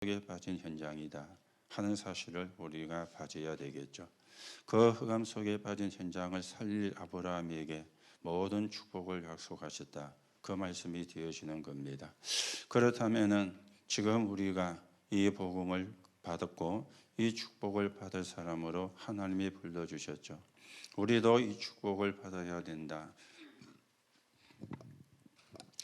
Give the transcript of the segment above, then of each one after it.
속에 빠진 현장이다 하는 사실을 우리가 봐줘야 되겠죠. 그 흑암 속에 빠진 현장을 살릴 아브라함에게 모든 축복을 약속하셨다. 그 말씀이 되어지는 겁니다. 그렇다면은 지금 우리가 이 복음을 받았고 이 축복을 받을 사람으로 하나님이 불러주셨죠. 우리도 이 축복을 받아야 된다.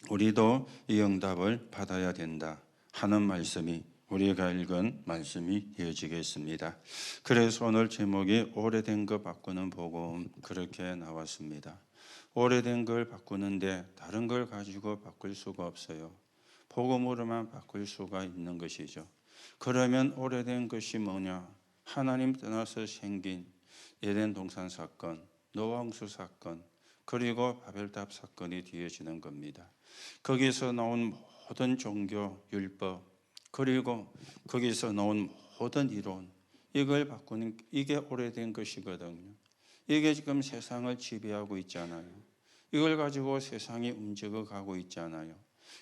우리도 이 응답을 받아야 된다 하는 말씀이 우리가 읽은 말씀이 되어지겠습니다. 그래서 오늘 제목이 오래된 거 바꾸는 복음 그렇게 나왔습니다. 오래된 걸 바꾸는데 다른 걸 가지고 바꿀 수가 없어요. 복음으로만 바꿀 수가 있는 것이죠. 그러면 오래된 것이 뭐냐? 하나님 떠나서 생긴 에덴 동산 사건, 노아 홍수 사건, 그리고 바벨탑 사건이 되어지는 겁니다. 거기서 나온 모든 종교, 율법, 그리고 거기서 나온 모든 이론, 이걸 바꾸는 이게 오래된 것이거든요. 이게 지금 세상을 지배하고 있잖아요. 이걸 가지고 세상이 움직여가고 있잖아요.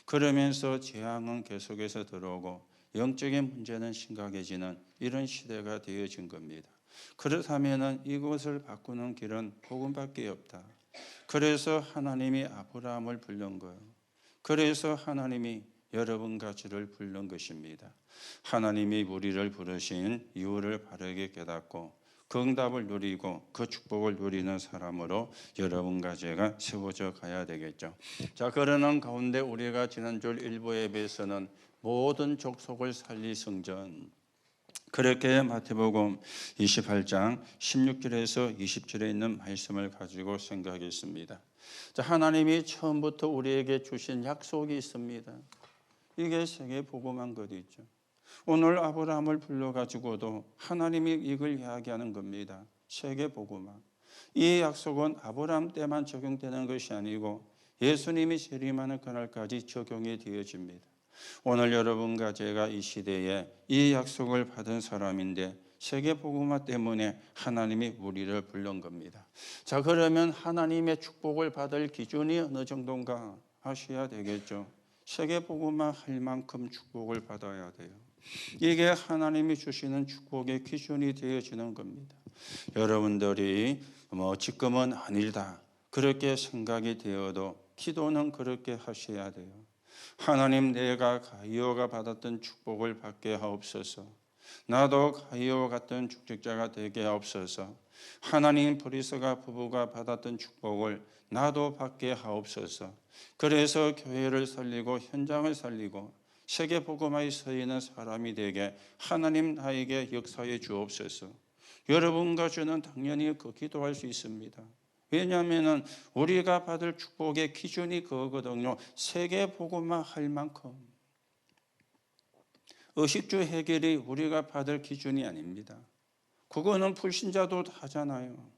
그러면서 재앙은 계속해서 들어오고 영적인 문제는 심각해지는 이런 시대가 되어진 겁니다. 그렇다면 이것을 바꾸는 길은 복음밖에 없다. 그래서 하나님이 아브라함을 부른 거예요. 그래서 하나님이 여러분과 저를 부른 것입니다. 하나님이 우리를 부르신 이유를 바르게 깨닫고 그 응답을 누리고 그 축복을 누리는 사람으로 여러분과 제가 세워져 가야 되겠죠. 자, 그러는 가운데 우리가 지난주 일부 예배에서는 모든 족속을 살릴 성전, 그렇게 마태복음 28장 16절에서 20절에 있는 말씀을 가지고 생각했습니다. 자, 하나님이 처음부터 우리에게 주신 약속이 있습니다. 이게 세계 복음한 것이죠. 오늘 아브라함을 불러가지고도 하나님이 이걸 이야기하는 겁니다. 세계 복음화. 이 약속은 아브라함 때만 적용되는 것이 아니고 예수님이 재림하는 그날까지 적용이 되어집니다. 오늘 여러분과 제가 이 시대에 이 약속을 받은 사람인데 세계 복음화 때문에 하나님이 우리를 부른 겁니다. 자, 그러면 하나님의 축복을 받을 기준이 어느 정도인가 하셔야 되겠죠. 세계 복음화 할 만큼 축복을 받아야 돼요. 이게 하나님이 주시는 축복의 기준이 되어지는 겁니다. 여러분들이 지금은 아니다 그렇게 생각이 되어도 기도는 그렇게 하셔야 돼요. 하나님, 내가 가이오가 받았던 축복을 받게 하옵소서. 나도 가이오와 같은 축적자가 되게 하옵소서. 하나님, 브리스가 부부가 받았던 축복을 나도 받게 하옵소서. 그래서 교회를 살리고 현장을 살리고 세계 복음화에 서 있는 사람이 되게 하나님 나에게 역사해 주옵소서. 여러분과 저는 당연히 그 기도할 수 있습니다. 왜냐하면 우리가 받을 축복의 기준이 그거거든요. 세계 복음화 할 만큼. 의식주 해결이 우리가 받을 기준이 아닙니다. 그거는 불신자도 하잖아요.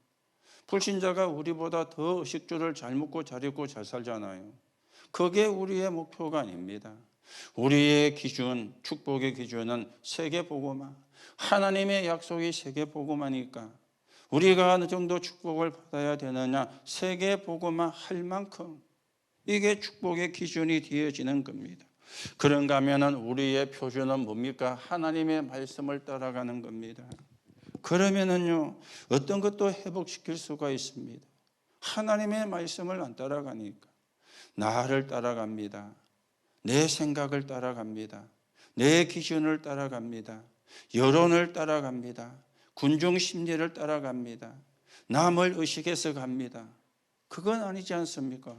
불신자가 우리보다 더 의식주를 잘 먹고 잘 입고 잘 살잖아요. 그게 우리의 목표가 아닙니다. 우리의 기준, 축복의 기준은 세계 복음화. 하나님의 약속이 세계 복음화니까 우리가 어느 정도 축복을 받아야 되느냐? 세계 복음화 할 만큼. 이게 축복의 기준이 되어지는 겁니다. 그런가 하면 우리의 표준은 뭡니까? 하나님의 말씀을 따라가는 겁니다. 그러면은요, 어떤 것도 회복시킬 수가 있습니다. 하나님의 말씀을 안 따라가니까. 나를 따라갑니다. 내 생각을 따라갑니다. 내 기준을 따라갑니다. 여론을 따라갑니다. 군중 심리를 따라갑니다. 남을 의식해서 갑니다. 그건 아니지 않습니까?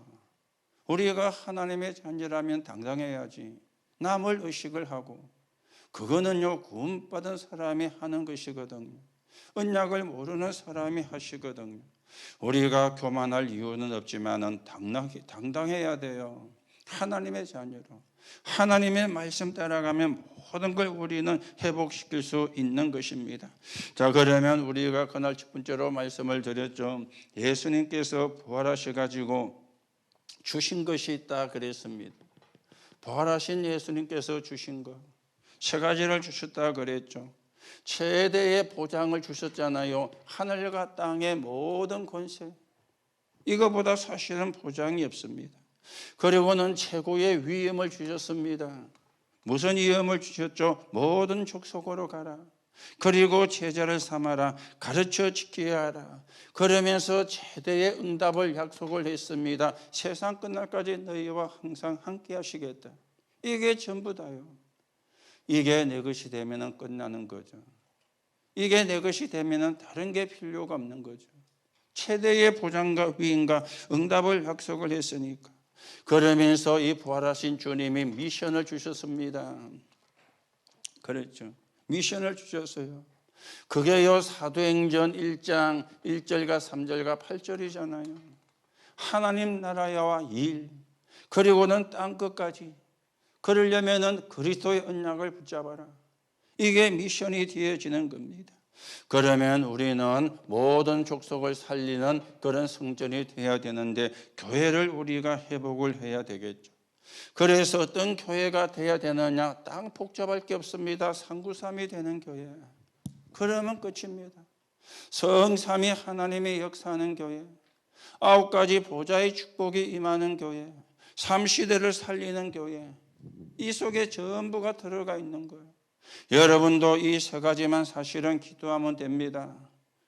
우리가 하나님의 자녀라면 당당해야지. 남을 의식을 하고 그거는요, 구원받은 사람이 하는 것이거든요. 언약을 모르는 사람이 하시거든요. 우리가 교만할 이유는 없지만 당당해야 돼요. 하나님의 자녀로. 하나님의 말씀 따라가면 모든 걸 우리는 회복시킬 수 있는 것입니다. 자, 그러면 우리가 그날 첫 번째로 말씀을 드렸죠. 예수님께서 부활하셔가지고 주신 것이 있다 그랬습니다. 부활하신 예수님께서 주신 것. 세 가지를 주셨다 그랬죠. 최대의 보장을 주셨잖아요. 하늘과 땅의 모든 권세. 이거보다 사실은 보장이 없습니다. 그리고는 최고의 위엄을 주셨습니다. 무슨 위엄을 주셨죠? 모든 족속으로 가라. 그리고 제자를 삼아라. 가르쳐 지켜야 하라. 그러면서 최대의 응답을 약속을 했습니다. 세상 끝날까지 너희와 항상 함께 하시겠다. 이게 전부 다요. 이게 내 것이 되면 끝나는 거죠. 이게 내 것이 되면 다른 게 필요가 없는 거죠. 최대의 보장과 위임과 응답을 약속을 했으니까. 그러면서 이 부활하신 주님이 미션을 주셨습니다. 그랬죠. 미션을 주셨어요. 그게요, 사도행전 1장 1절과 3절과 8절이잖아요. 하나님 나라와 일, 그리고는 땅끝까지. 그러려면은 그리스도의 언약을 붙잡아라. 이게 미션이 되어지는 겁니다. 그러면 우리는 모든 족속을 살리는 그런 성전이 되어야 되는데 교회를 우리가 회복을 해야 되겠죠. 그래서 어떤 교회가 돼야 되느냐? 땅 복잡할 게 없습니다. 상구삼이 되는 교회. 그러면 끝입니다. 성삼위 하나님의 역사하는 교회, 9가지 보좌의 축복이 임하는 교회, 삼시대를 살리는 교회, 이 속에 전부가 들어가 있는 거예요. 여러분도 이 세 가지만 사실은 기도하면 됩니다.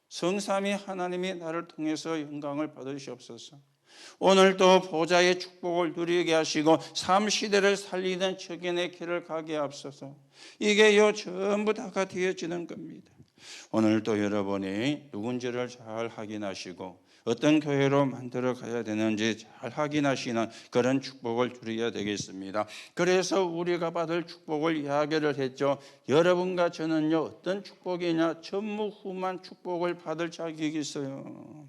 성삼위 하나님이 나를 통해서 영광을 받으시옵소서. 오늘도 보좌의 축복을 누리게 하시고 삼시대를 살리는 적인의 길을 가게 하옵소서. 이게요, 전부 다가 되어지는 겁니다. 오늘도 여러분이 누군지를 잘 확인하시고 어떤 교회로 만들어 가야 되는지 잘 확인하시는 그런 축복을 누려야 되겠습니다. 그래서 우리가 받을 축복을 이야기를 했죠. 여러분과 저는요, 어떤 축복이냐? 전무후무한 축복을 받을 자격이 있어요.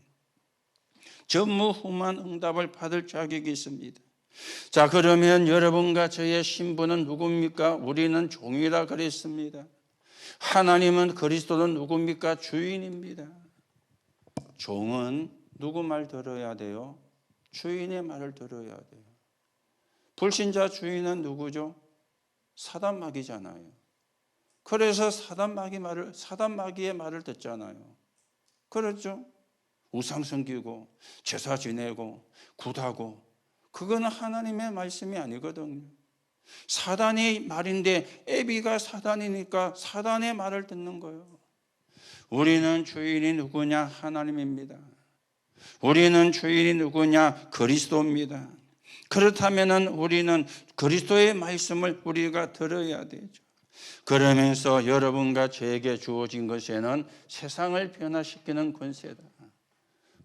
전무후무한 응답을 받을 자격이 있습니다. 자, 그러면 여러분과 저의 신분은 누굽니까? 우리는 종이라 그랬습니다. 하나님은, 그리스도는 누굽니까? 주인입니다. 종은 누구 말 들어야 돼요? 주인의 말을 들어야 돼요. 불신자 주인은 누구죠? 사단마귀잖아요. 그래서 사단마귀의 말을 듣잖아요. 그렇죠? 우상 섬기고 제사 지내고 굿하고, 그거는 하나님의 말씀이 아니거든요. 사단의 말인데 애비가 사단이니까 사단의 말을 듣는 거예요. 우리는 주인이 누구냐? 하나님입니다. 우리는 주인이 누구냐? 그리스도입니다. 그렇다면 우리는 그리스도의 말씀을 우리가 들어야 되죠. 그러면서 여러분과 저에게 주어진 것에는 세상을 변화시키는 권세다.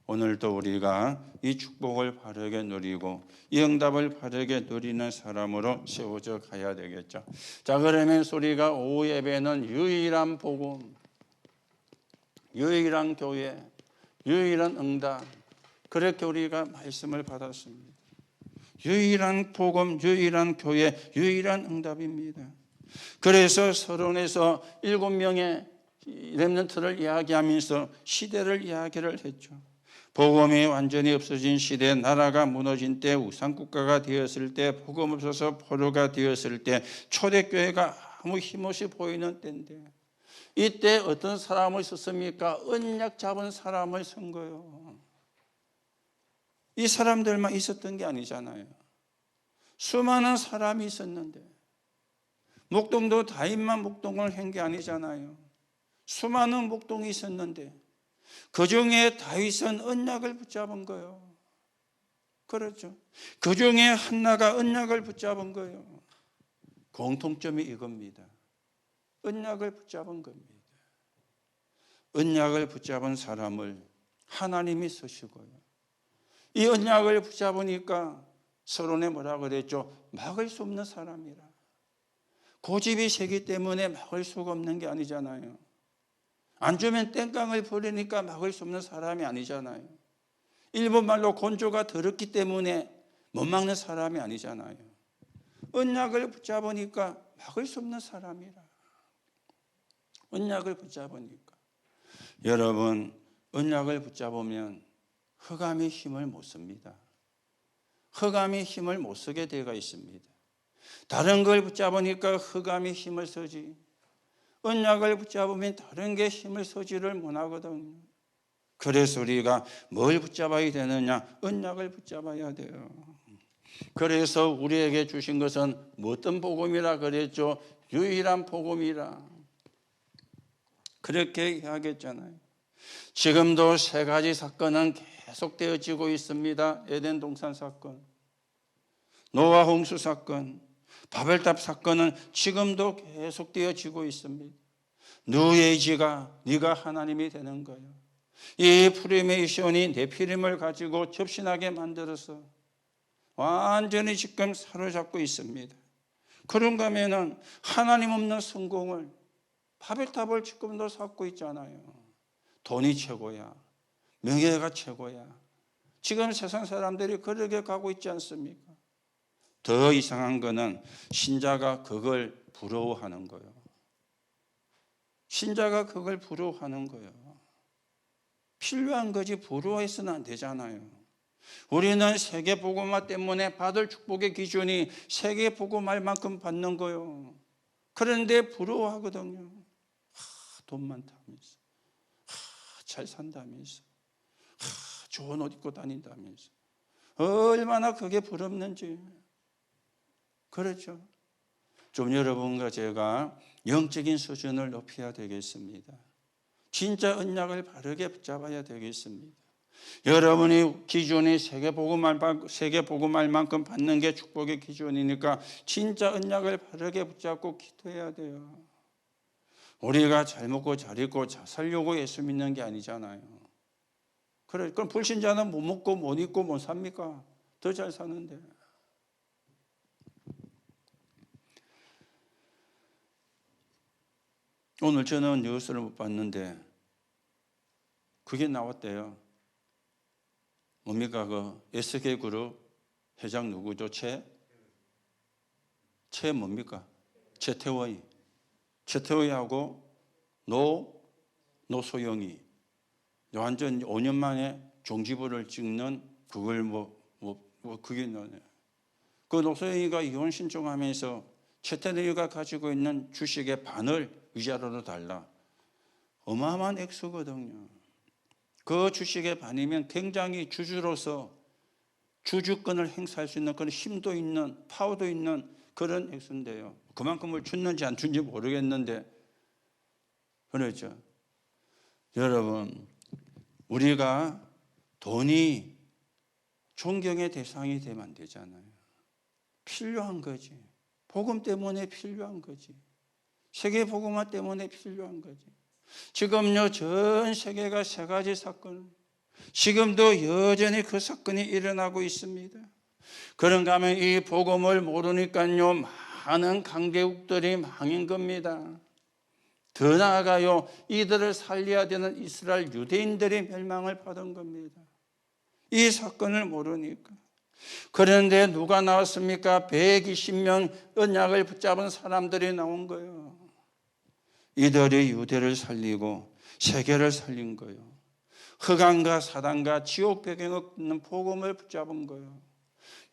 오늘도 우리가 이 축복을 바르게 누리고 이 응답을 바르게 누리는 사람으로 세워져 가야 되겠죠. 자, 그러면 우리가 오후 예배는 유일한 복음, 유일한 교회, 유일한 응답, 그렇게 우리가 말씀을 받았습니다. 유일한 복음, 유일한 교회, 유일한 응답입니다. 그래서 서론에서 7명의 렘넌트를 이야기하면서 시대를 이야기를 했죠. 복음이 완전히 없어진 시대, 나라가 무너진 때, 우상국가가 되었을 때, 복음 없어서 포로가 되었을 때, 초대교회가 아무 힘없이 보이는 때인데, 이때 어떤 사람을 썼습니까? 언약 잡은 사람을 쓴 거예요. 이 사람들만 있었던 게 아니잖아요. 수많은 사람이 있었는데, 목동도 다윗만 목동을 한 게 아니잖아요. 수많은 목동이 있었는데 그 중에 다윗은 언약을 붙잡은 거예요. 그렇죠. 그 중에 한나가 언약을 붙잡은 거예요. 공통점이 이겁니다. 언약을 붙잡은 겁니다. 언약을 붙잡은 사람을 하나님이 쓰시고요. 이 언약을 붙잡으니까 서론에 뭐라 그랬죠? 막을 수 없는 사람이라. 고집이 세기 때문에 막을 수가 없는 게 아니잖아요. 안 주면 땡깡을 부리니까 막을 수 없는 사람이 아니잖아요. 일본말로 곤조가 더럽기 때문에 못 막는 사람이 아니잖아요. 언약을 붙잡으니까 막을 수 없는 사람이라. 언약을 붙잡으니까. 여러분, 언약을 붙잡으면 흑암의 힘을 못 씁니다. 흑암의 힘을 못 쓰게 되어 있습니다. 다른 걸 붙잡으니까 흑암의 힘을 쓰지, 언약을 붙잡으면 다른 게 힘을 쓰지를 못하거든요. 그래서 우리가 뭘 붙잡아야 되느냐? 언약을 붙잡아야 돼요. 그래서 우리에게 주신 것은 어떤 복음이라 그랬죠? 유일한 복음이라. 그렇게 이야기했잖아요. 지금도 세 가지 사건은 계속되어지고 있습니다. 에덴 동산 사건, 노아 홍수 사건, 바벨탑 사건은 지금도 계속되어지고 있습니다. 누에이지가 네가 하나님이 되는 거예요. 이 프리메이션이 네피림을 가지고 접신하게 만들어서 완전히 지금 사로잡고 있습니다. 그런가 하면은 하나님 없는 성공을, 바벨탑을 지금도 쌓고 있잖아요. 돈이 최고야, 명예가 최고야. 지금 세상 사람들이 그렇게 가고 있지 않습니까? 더 이상한 거는 신자가 그걸 부러워하는 거예요. 신자가 그걸 부러워하는 거예요. 필요한 거지 부러워해서는 안 되잖아요. 우리는 세계복음화 때문에 받을 축복의 기준이 세계복음할 만큼 받는 거예요. 그런데 부러워하거든요. 돈 많다면서, 잘 산다면서, 좋은 옷 입고 다닌다면서, 얼마나 그게 부럽는지. 그렇죠. 좀 여러분과 제가 영적인 수준을 높여야 되겠습니다. 진짜 언약을 바르게 붙잡아야 되겠습니다. 여러분이 기준이 세계복음할 만큼 받는 게 축복의 기준이니까 진짜 언약을 바르게 붙잡고 기도해야 돼요. 우리가 잘 먹고 잘 입고 잘 살려고 예수 믿는 게 아니잖아요. 그래, 그럼 불신자는 못 먹고 못 입고 못 삽니까? 더 잘 사는데. 오늘 저는 뉴스를 못 봤는데 그게 나왔대요. 뭡니까? 그 SK그룹 회장 누구죠? 뭡니까? 최태호이하고 노소영이 완전 5년 만에 종지부를 찍는 그걸 그게 나네. 그 노소영이가 이혼 신청하면서 최태호이가 가지고 있는 주식의 반을 위자료로 달라. 어마어마한 액수거든요. 그 주식의 반이면 굉장히 주주로서 주주권을 행사할 수 있는 그런 힘도 있는, 파워도 있는 그런 액수인데요. 그만큼을 줬는지 안 준지 모르겠는데 그렇죠. 여러분, 우리가 돈이 존경의 대상이 되면 안 되잖아요. 필요한 거지. 복음 때문에 필요한 거지. 세계 복음화 때문에 필요한 거지. 지금요, 전 세계가 세 가지 사건, 지금도 여전히 그 사건이 일어나고 있습니다. 그런가 하면 이 복음을 모르니까요, 많은 강대국들이 망인 겁니다. 더 나아가요, 이들을 살려야 되는 이스라엘 유대인들이 멸망을 받은 겁니다. 이 사건을 모르니까. 그런데 누가 나왔습니까? 120명 언약을 붙잡은 사람들이 나온 거예요. 이들이 유대를 살리고 세계를 살린 거예요. 흑암과 사단과 지옥 배경에 있는 복음을 붙잡은 거예요.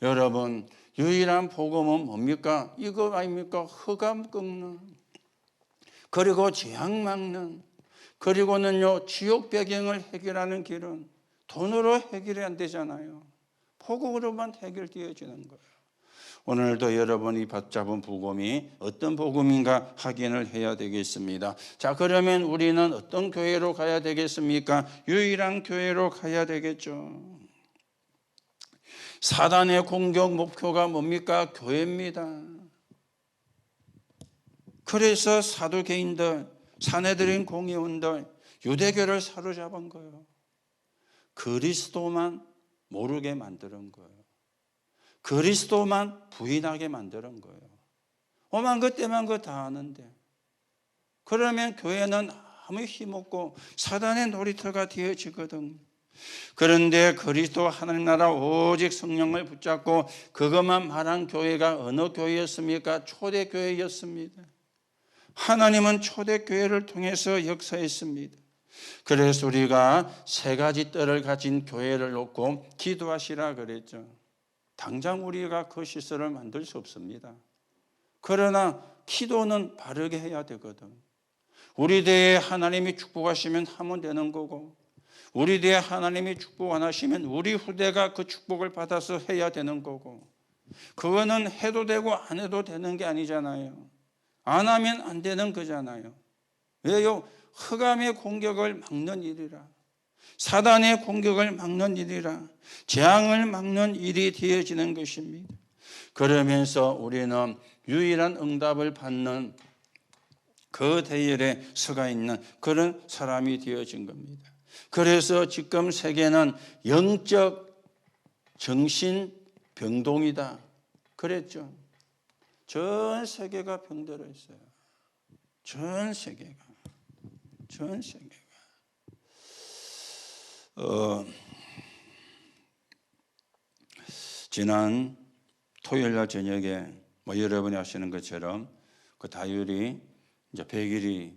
여러분, 유일한 복음은 뭡니까? 이거 아닙니까? 흑암 꺾는, 그리고 재앙 막는, 그리고는요, 지옥 배경을 해결하는 길은 돈으로 해결이 안 되잖아요. 복음으로만 해결되어지는 거예요. 오늘도 여러분이 붙잡은 복음이 어떤 복음인가 확인을 해야 되겠습니다. 자, 그러면 우리는 어떤 교회로 가야 되겠습니까? 유일한 교회로 가야 되겠죠. 사단의 공격 목표가 뭡니까? 교회입니다. 그래서 사두개인들, 사내들인 공의원들, 유대교를 사로잡은 거예요. 그리스도만 모르게 만드는 거예요. 그리스도만 부인하게 만드는 거예요. 오만 것 때만 것 다 아는데. 그러면 교회는 아무 힘없고 사단의 놀이터가 되어지거든. 그런데 그리스도 하나님 나라 오직 성령을 붙잡고 그것만 말한 교회가 어느 교회였습니까? 초대교회였습니다. 하나님은 초대교회를 통해서 역사했습니다. 그래서 우리가 세 가지 뜰을 가진 교회를 놓고 기도하시라 그랬죠. 당장 우리가 그 시설을 만들 수 없습니다. 그러나 기도는 바르게 해야 되거든. 우리 대에 하나님이 축복하시면 하면 되는 거고, 우리 대에 하나님이 축복 안 하시면 우리 후대가 그 축복을 받아서 해야 되는 거고, 그거는 해도 되고 안 해도 되는 게 아니잖아요. 안 하면 안 되는 거잖아요. 왜요? 흑암의 공격을 막는 일이라, 사단의 공격을 막는 일이라, 재앙을 막는 일이 되어지는 것입니다. 그러면서 우리는 유일한 응답을 받는 그 대열에 서가 있는 그런 사람이 되어진 겁니다. 그래서 지금 세계는 영적 정신병동이다 그랬죠. 전 세계가 병들어 있어요. 전 세계가. 지난 토요일 날 저녁에 여러분이 아시는 것처럼 그 다율이 이제 100일이,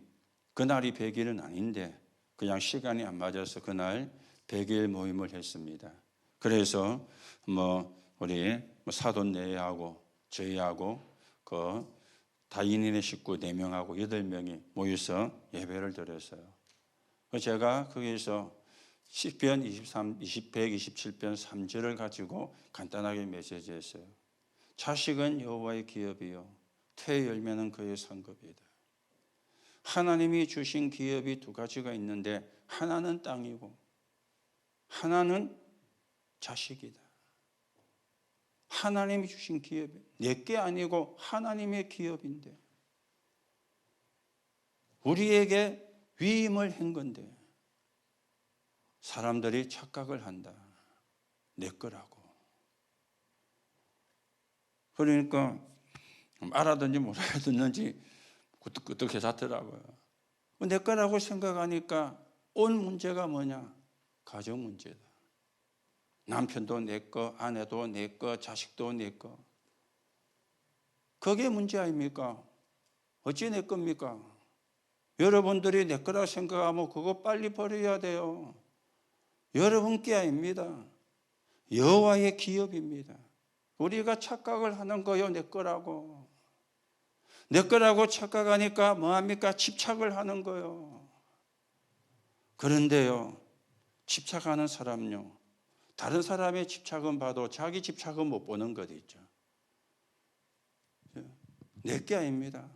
그날이 100일은 아닌데 그냥 시간이 안 맞아서 그날 100일 모임을 했습니다. 그래서 우리 사돈 내하고 저희하고 그 다인인의 식구 4명하고 8명이 모여서 예배를 드렸어요. 제가 거기서 시편 127편 3절을 가지고 간단하게 메시지했어요. 자식은 여호와의 기업이요 태의 열매는 그의 상급이다. 하나님이 주신 기업이 2가지가 있는데 하나는 땅이고 하나는 자식이다. 하나님이 주신 기업이 내게 아니고 하나님의 기업인데 우리에게 위임을 한 건데 사람들이 착각을 한다. 내 거라고. 그러니까 알아듣는지 못 알아듣는지 끄떡끄떡 해잡더라고요. 내 거라고 생각하니까 온 문제가 뭐냐? 가정 문제다. 남편도 내 거, 아내도 내 거, 자식도 내 거. 그게 문제 아닙니까? 어찌 내 겁니까? 여러분들이 내 거라고 생각하면 그거 빨리 버려야 돼요. 여러분 게 아닙니다. 여호와의 기업입니다. 우리가 착각을 하는 거요, 내 거라고. 내 거라고 착각하니까 뭐합니까? 집착을 하는 거요. 그런데요, 집착하는 사람요, 다른 사람의 집착은 봐도 자기 집착은 못 보는 것 있죠. 내 게 아닙니다.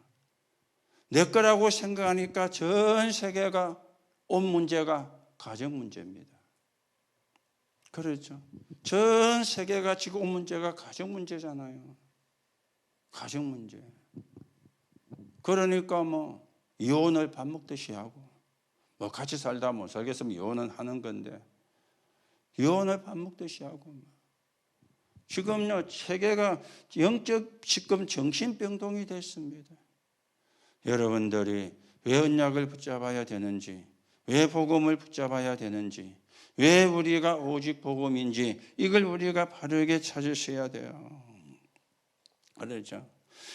내 거라고 생각하니까 전 세계가 온 문제가 가정 문제입니다. 그렇죠. 전 세계가 지금 온 문제가 가정 문제잖아요. 가정 문제. 그러니까 이혼을 밥 먹듯이 하고 같이 살다 못 살겠으면 이혼은 하는 건데 이혼을 밥 먹듯이 하고 지금요 세계가 영적 지금 정신병동이 됐습니다. 여러분들이 왜 언약을 붙잡아야 되는지, 왜 복음을 붙잡아야 되는지, 왜 우리가 오직 복음인지 이걸 우리가 바르게 찾으셔야 돼요. 그렇죠.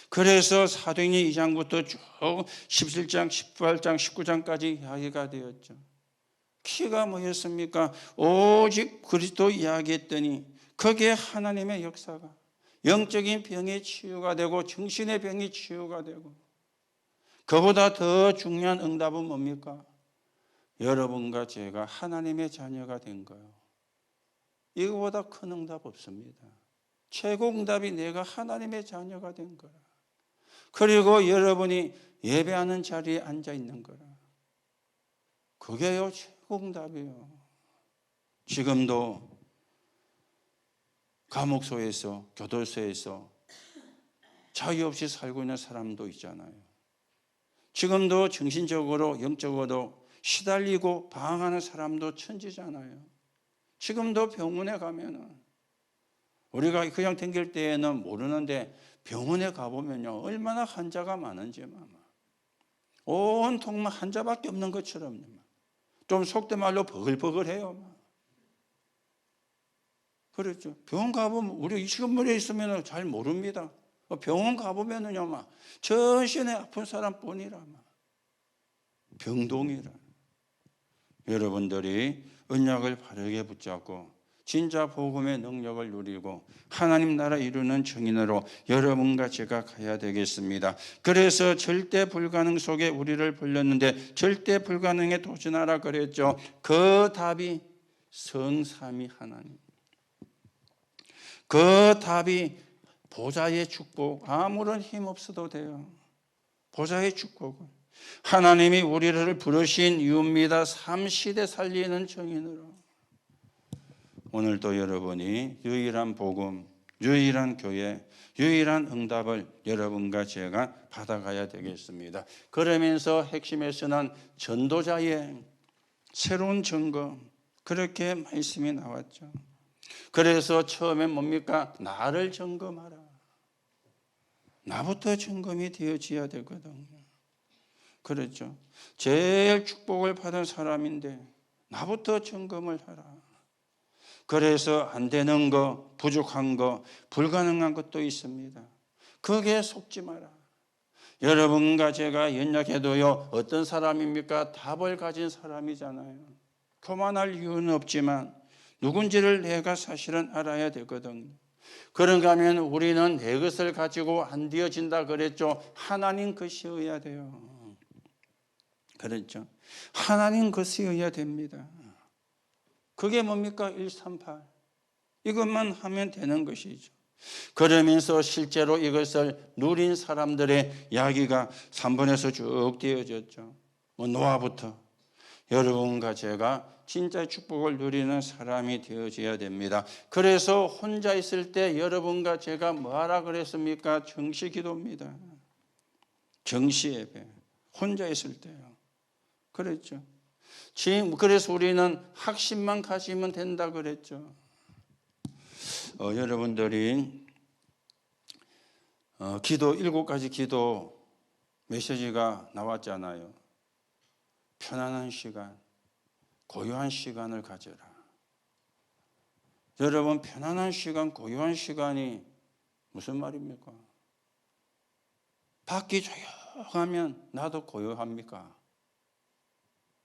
그래서 사도행전 2장부터 쭉 17장, 18장, 19장까지 이야기가 되었죠. 키가 뭐였습니까? 오직 그리스도 이야기했더니 거기에 하나님의 역사가, 영적인 병이 치유가 되고 정신의 병이 치유가 되고, 그보다 더 중요한 응답은 뭡니까? 여러분과 제가 하나님의 자녀가 된 거예요. 이거보다 큰 응답 없습니다. 최고 응답이 내가 하나님의 자녀가 된 거라. 그리고 여러분이 예배하는 자리에 앉아 있는 거라. 그게요 최고 응답이에요. 지금도 감옥소에서, 교도소에서 자유 없이 살고 있는 사람도 있잖아요. 지금도 정신적으로 영적으로 시달리고 방황하는 사람도 천지잖아요. 지금도 병원에 가면은 우리가 그냥 댕길 때에는 모르는데 병원에 가보면요 얼마나 환자가 많은지 온통 환자밖에 없는 것처럼 좀 속된 말로 버글버글해요. 그렇죠. 병원 가보면 우리 이 시간물에 있으면 잘 모릅니다. 병원 가보면은요 전신에 아픈 사람뿐이라 병동이라. 여러분들이 언약을 바르게 붙잡고 진짜 복음의 능력을 누리고 하나님 나라 이루는 증인으로 여러분과 제가 가야 되겠습니다. 그래서 절대 불가능 속에 우리를 불렀는데 절대 불가능에 도전하라 그랬죠. 그 답이 성삼위 하나님. 그 답이 보좌의 축복, 아무런 힘 없어도 돼요. 보좌의 축복은 하나님이 우리를 부르신 이유입니다. 3시대 살리는 증인으로. 오늘도 여러분이 유일한 복음, 유일한 교회, 유일한 응답을 여러분과 제가 받아가야 되겠습니다. 그러면서 핵심에서는 전도자의 새로운 증거, 그렇게 말씀이 나왔죠. 그래서 처음에 뭡니까? 나를 점검하라. 나부터 점검이 되어져야 되거든요. 그렇죠. 제일 축복을 받은 사람인데 나부터 점검을 하라. 그래서 안 되는 거, 부족한 거, 불가능한 것도 있습니다. 거기에 속지 마라. 여러분과 제가 연약해도요, 어떤 사람입니까? 답을 가진 사람이잖아요. 교만할 이유는 없지만 누군지를 내가 사실은 알아야 되거든요. 그런가 하면 우리는 내 것을 가지고 안 되어진다 그랬죠. 하나님 것이어야 돼요. 그렇죠. 하나님 것이어야 됩니다. 그게 뭡니까? 138. 이것만 하면 되는 것이죠. 그러면서 실제로 이것을 누린 사람들의 이야기가 3번에서 쭉 되어졌죠. 노아부터 여러분과 제가 진짜 축복을 누리는 사람이 되어져야 됩니다. 그래서 혼자 있을 때 여러분과 제가 뭐하라 그랬습니까? 정시 기도입니다. 정시 예배. 혼자 있을 때요. 그랬죠. 그래서 우리는 확신만 가지면 된다 그랬죠. 여러분들이 기도 7가지 기도 메시지가 나왔잖아요. 편안한 시간, 고요한 시간을 가져라. 여러분, 편안한 시간, 고요한 시간이 무슨 말입니까? 밖이 조용하면 나도 고요합니까?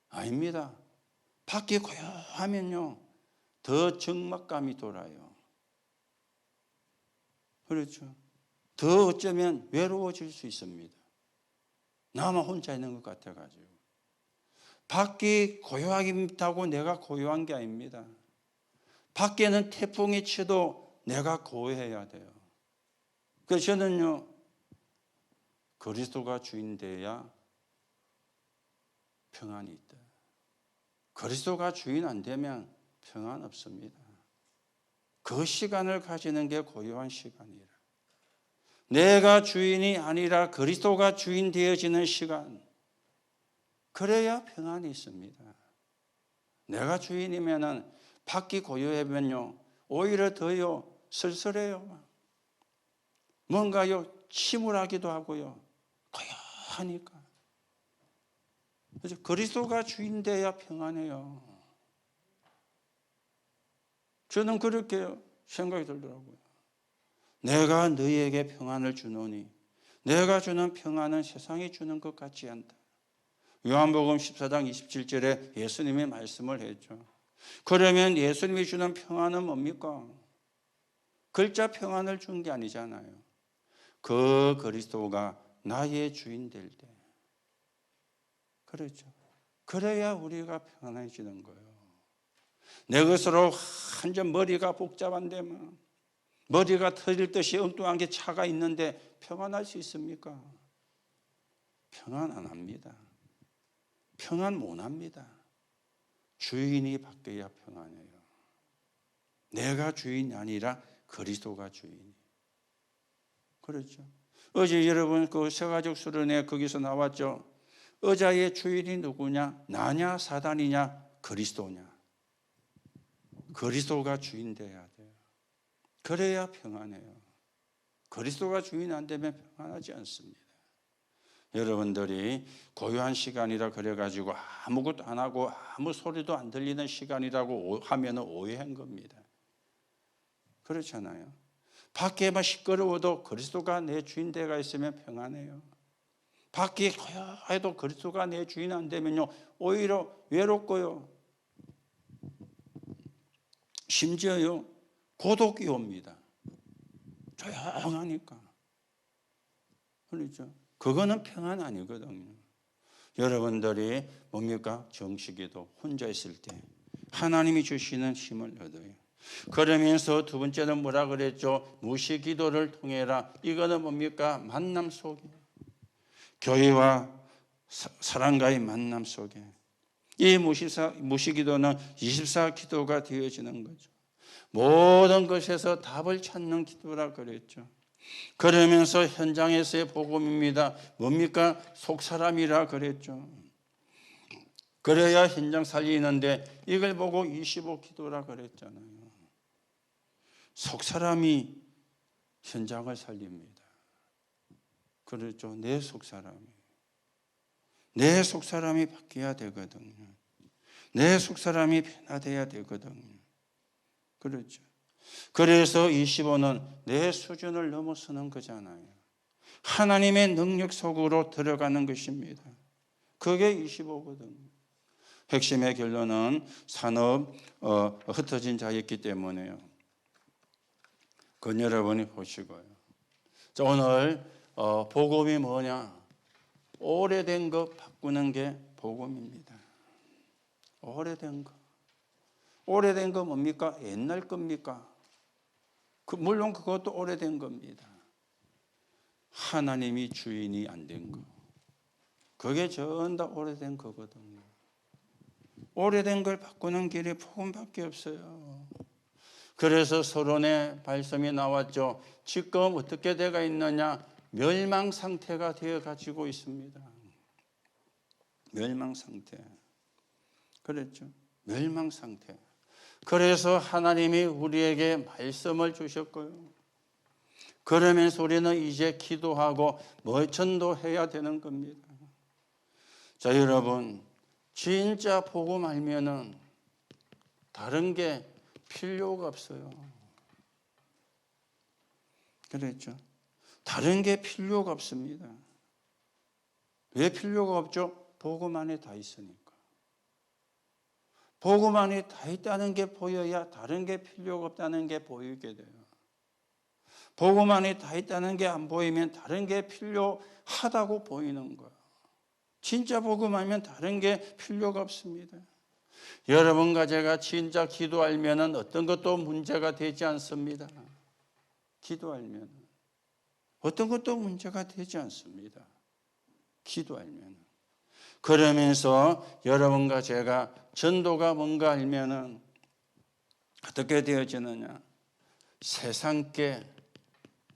아닙니다. 밖이 고요하면요, 더 적막감이 돌아요. 그렇죠. 더 어쩌면 외로워질 수 있습니다. 나만 혼자 있는 것 같아가지고. 밖이 고요하다고 내가 고요한 게 아닙니다. 밖에는 태풍이 쳐도 내가 고요해야 돼요. 그래서 저는요, 그리스도가 주인 되어야 평안이 있다. 그리스도가 주인 안 되면 평안 없습니다. 그 시간을 가지는 게 고요한 시간이라. 내가 주인이 아니라 그리스도가 주인 되어지는 시간. 그래야 평안이 있습니다. 내가 주인이면은 밖이 고요하면요, 오히려 더요 쓸쓸해요. 뭔가요 침울하기도 하고요. 고요하니까. 그래서 그리스도가 주인 돼야 평안해요. 저는 그렇게 생각이 들더라고요. 내가 너희에게 평안을 주노니 내가 주는 평안은 세상이 주는 것 같지 않다. 요한복음 14장 27절에 예수님이 말씀을 했죠. 그러면 예수님이 주는 평안은 뭡니까? 글자 평안을 준 게 아니잖아요. 그 그리스도가 나의 주인 될 때. 그렇죠. 그래야 우리가 평안해지는 거예요. 내 것으로 완전 머리가 복잡한데만, 머리가 터질 듯이 엉뚱한 게 차가 있는데 평안할 수 있습니까? 평안 안 합니다. 평안 못 합니다. 주인이 바뀌어야 평안해요. 내가 주인이 아니라 그리스도가 주인이. 그렇죠. 어제 여러분 그 세가족 수련회 거기서 나왔죠. 의자의 주인이 누구냐? 나냐 사단이냐 그리스도냐. 그리스도가 주인 돼야 돼요. 그래야 평안해요. 그리스도가 주인 안 되면 평안하지 않습니다. 여러분들이 고요한 시간이라 그래가지고 아무것도 안 하고 아무 소리도 안 들리는 시간이라고 하면 오해한 겁니다. 그렇잖아요. 밖에만 시끄러워도 그리스도가 내 주인 되가 있으면 평안해요. 밖이 고요해도 그리스도가 내 주인 안 되면요 오히려 외롭고요. 심지어요 고독이 옵니다. 조용하니까. 그렇죠. 그거는 평안 아니거든요. 여러분들이 뭡니까? 정식에도 혼자 있을 때 하나님이 주시는 힘을 얻어요. 그러면서 두 번째는 뭐라 그랬죠? 무시기도를 통해라. 이거는 뭡니까? 만남 속에, 교회와 사람과의 만남 속에 이 무시기도는 24기도가 되어지는 거죠. 모든 것에서 답을 찾는 기도라 그랬죠. 그러면서 현장에서의 복음입니다. 뭡니까? 속사람이라 그랬죠. 그래야 현장 살리는데 이걸 보고 25기도라 그랬잖아요. 속사람이 현장을 살립니다. 그렇죠. 내 속사람이. 내 속사람이 바뀌어야 되거든요. 내 속사람이 변화돼야 되거든요. 그렇죠. 그래서 25는 내 수준을 넘어서는 거잖아요. 하나님의 능력 속으로 들어가는 것입니다. 그게 25거든요. 핵심의 결론은 산업 흩어진 자였기 때문에요. 그건 여러분이 보시고요. 자, 오늘 복음이 뭐냐? 오래된 것 바꾸는 게 복음입니다. 오래된 거. 오래된 거 뭡니까? 옛날 겁니까? 물론 그것도 오래된 겁니다. 하나님이 주인이 안 된 거. 그게 전 다 오래된 거거든요. 오래된 걸 바꾸는 길이 복음밖에 없어요. 그래서 서론의 발성이 나왔죠. 지금 어떻게 되어 있느냐? 멸망 상태가 되어 가지고 있습니다. 멸망 상태. 그랬죠. 멸망 상태. 그래서 하나님이 우리에게 말씀을 주셨고요. 그러면서 우리는 이제 기도하고 전도해야 되는 겁니다. 자, 여러분, 진짜 복음 알면은 다른 게 필요가 없어요. 그랬죠. 다른 게 필요가 없습니다. 왜 필요가 없죠? 복음 안에 다 있으니까. 복음 안에 다 있다는 게 보여야 다른 게 필요가 없다는 게 보이게 돼요. 복음 안에 다 있다는 게 안 보이면 다른 게 필요하다고 보이는 거예요. 진짜 복음 알면 다른 게 필요가 없습니다. 여러분과 제가 진짜 기도 알면은 어떤 것도 문제가 되지 않습니다. 기도 알면 어떤 것도 문제가 되지 않습니다. 기도 알면. 그러면서 여러분과 제가 전도가 뭔가 알면은 어떻게 되어지느냐? 세상께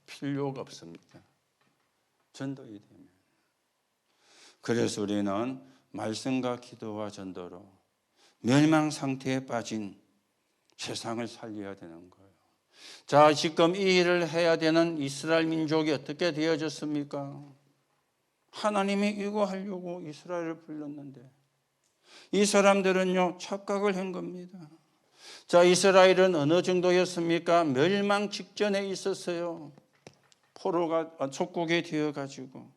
필요가 없습니다. 전도이 되면. 그래서 우리는 말씀과 기도와 전도로 멸망 상태에 빠진 세상을 살려야 되는 거예요. 자, 지금 이 일을 해야 되는 이스라엘 민족이 어떻게 되어졌습니까? 하나님이 이거 하려고 이스라엘을 불렀는데 이 사람들은요 착각을 한 겁니다. 자, 이스라엘은 어느 정도였습니까? 멸망 직전에 있었어요. 포로가 속국이 되어가지고.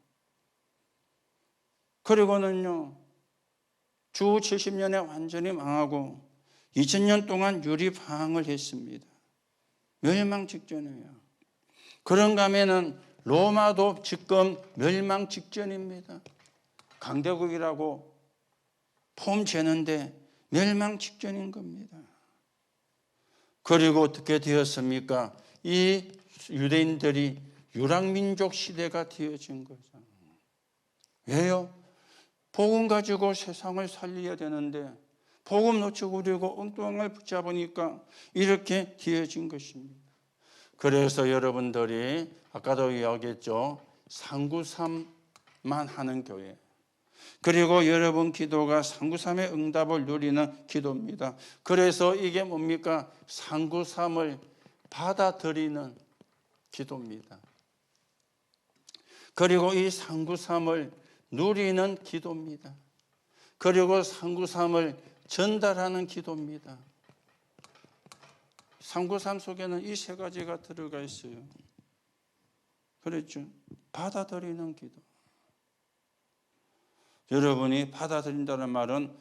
그리고는요 주 70년에 완전히 망하고 2000년 동안 유리방황을 했습니다. 멸망 직전이에요. 그런가 하면은 로마도 지금 멸망 직전입니다. 강대국이라고 폼 재는데 멸망 직전인 겁니다. 그리고 어떻게 되었습니까? 이 유대인들이 유랑민족 시대가 되어진 거죠. 왜요? 복음 가지고 세상을 살려야 되는데 복음 놓치고 그리고 엉뚱한 붙잡으니까 이렇게 되어진 것입니다. 그래서 여러분들이 아까도 이야기했죠. 상구삼만 하는 교회. 그리고 여러분 기도가 상구삼의 응답을 누리는 기도입니다. 그래서 이게 뭡니까? 상구삼을 받아들이는 기도입니다. 그리고 이 상구삼을 누리는 기도입니다. 그리고 상구삼을 전달하는 기도입니다. 상구삼 속에는 이 세 가지가 들어가 있어요. 그랬죠? 받아들이는 기도. 여러분이 받아들인다는 말은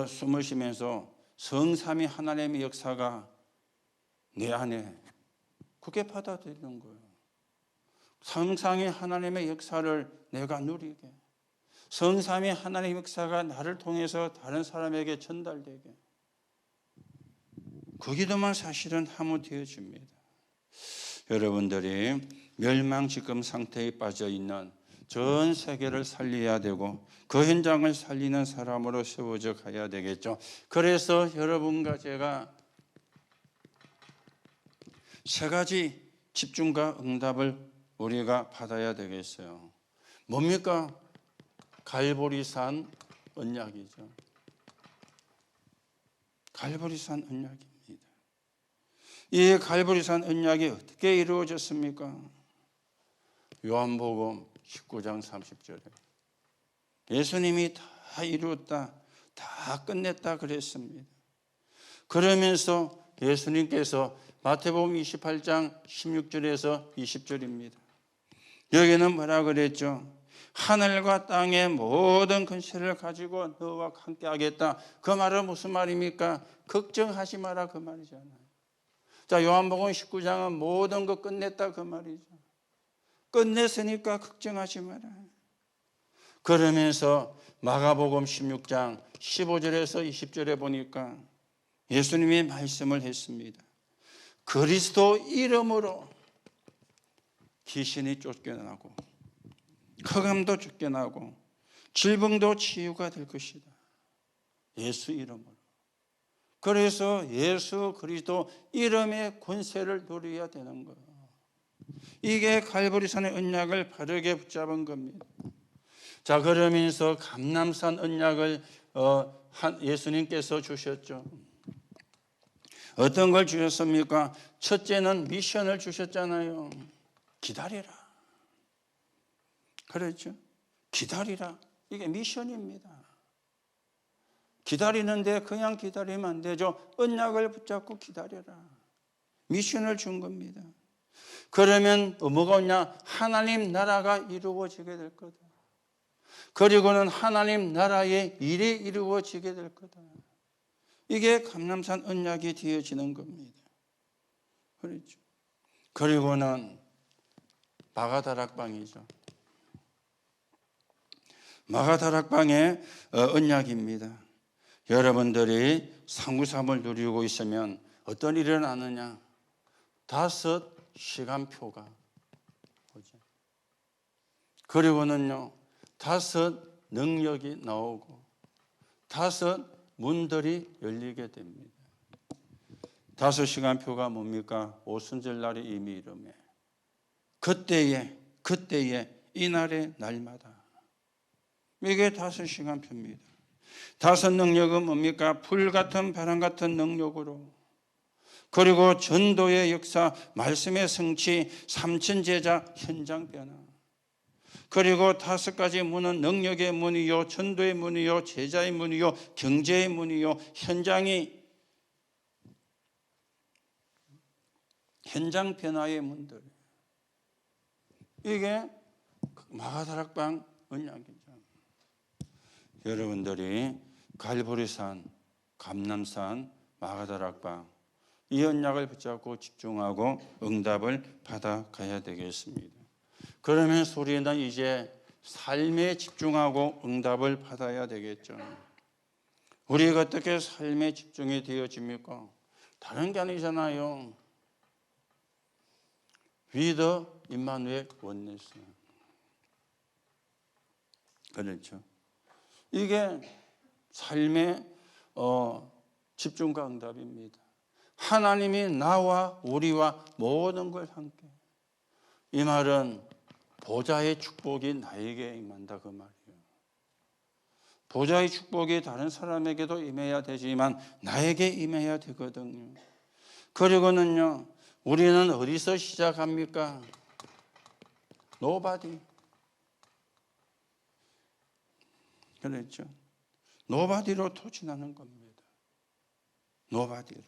숨을 쉬면서 성삼위 하나님의 역사가 내 안에 그게 받아들이는 거예요. 성삼위 하나님의 역사를 내가 누리게. 성삼위 하나님의 역사가 나를 통해서 다른 사람에게 전달되게. 그 기도만 사실은 하면 되어집니다. 여러분들이 멸망지금 상태에 빠져 있는 전 세계를 살려야 되고 그 현장을 살리는 사람으로 세워져 가야 되겠죠. 그래서 여러분과 제가 세 가지 집중과 응답을 우리가 받아야 되겠어요. 뭡니까? 갈보리산 언약이죠. 갈보리산 언약입니다. 이 갈보리산 언약이 어떻게 이루어졌습니까? 요한복음 19장 30절에 예수님이 다 이루었다, 다 끝냈다 그랬습니다. 그러면서 예수님께서 마태복음 28장 16절에서 20절입니다. 여기는 뭐라 그랬죠? 하늘과 땅의 모든 권세를 가지고 너와 함께 하겠다. 그 말은 무슨 말입니까? 걱정하지 마라 그 말이잖아요. 자, 요한복음 19장은 모든 거 끝냈다 그 말이죠. 끝냈으니까 걱정하지 마라. 그러면서 마가복음 16장 15절에서 20절에 보니까 예수님이 말씀을 했습니다. 그리스도 이름으로 귀신이 쫓겨나고 흑암도 쫓겨나고 질병도 치유가 될 것이다. 예수 이름으로. 그래서 예수 그리스도 이름의 권세를 누려야 되는 거예요. 이게 갈보리산의 언약을 바르게 붙잡은 겁니다. 자, 그러면서 감람산 언약을 예수님께서 주셨죠. 어떤 걸 주셨습니까? 첫째는 미션을 주셨잖아요. 기다리라. 그렇죠? 기다리라. 이게 미션입니다. 기다리는데 그냥 기다리면 안 되죠. 언약을 붙잡고 기다려라. 미션을 준 겁니다. 그러면 뭐가 오냐? 하나님 나라가 이루어지게 될 거다. 그리고는 하나님 나라의 일이 이루어지게 될 거다. 이게 감람산 언약이 되어지는 겁니다. 그렇죠? 그리고는 마가다락방이죠. 마가다락방의 언약입니다. 여러분들이 상구삼을 누리고 있으면 어떤 일이 일어나느냐? 5시간표가 오죠. 그리고는요, 5 능력이 나오고 5 문들이 열리게 됩니다. 5시간표가 뭡니까? 오순절날이 이미 이름에 그때에 이날의 날마다 이게 5시간표입니다. 5 능력은 뭡니까? 불 같은 바람 같은 능력으로, 그리고 전도의 역사, 말씀의 성취, 3천 제자 현장 변화, 그리고 5 가지 문은 능력의 문이요, 전도의 문이요, 제자의 문이요, 경제의 문이요, 현장 변화의 문들. 이게 마가다락방 언약이죠. 여러분들이 갈보리산, 감람산, 마가다락방 이 언약을 붙잡고 집중하고 응답을 받아가야 되겠습니다. 그러면서 우리는 이제 삶에 집중하고 응답을 받아야 되겠죠. 우리가 어떻게 삶에 집중이 되어집니까? 다른 게 아니잖아요. 위드 임마누엘 원네스. 그렇죠. 이게 삶의 집중과 응답입니다. 하나님이 나와 우리와 모든 걸 함께. 이 말은 보좌의 축복이 나에게 임한다 그 말이에요. 보좌의 축복이 다른 사람에게도 임해야 되지만 나에게 임해야 되거든요. 그리고는요, 우리는 어디서 시작합니까? Nobody. 그렇죠. 노바디로 도전하는 겁니다. 노바디로.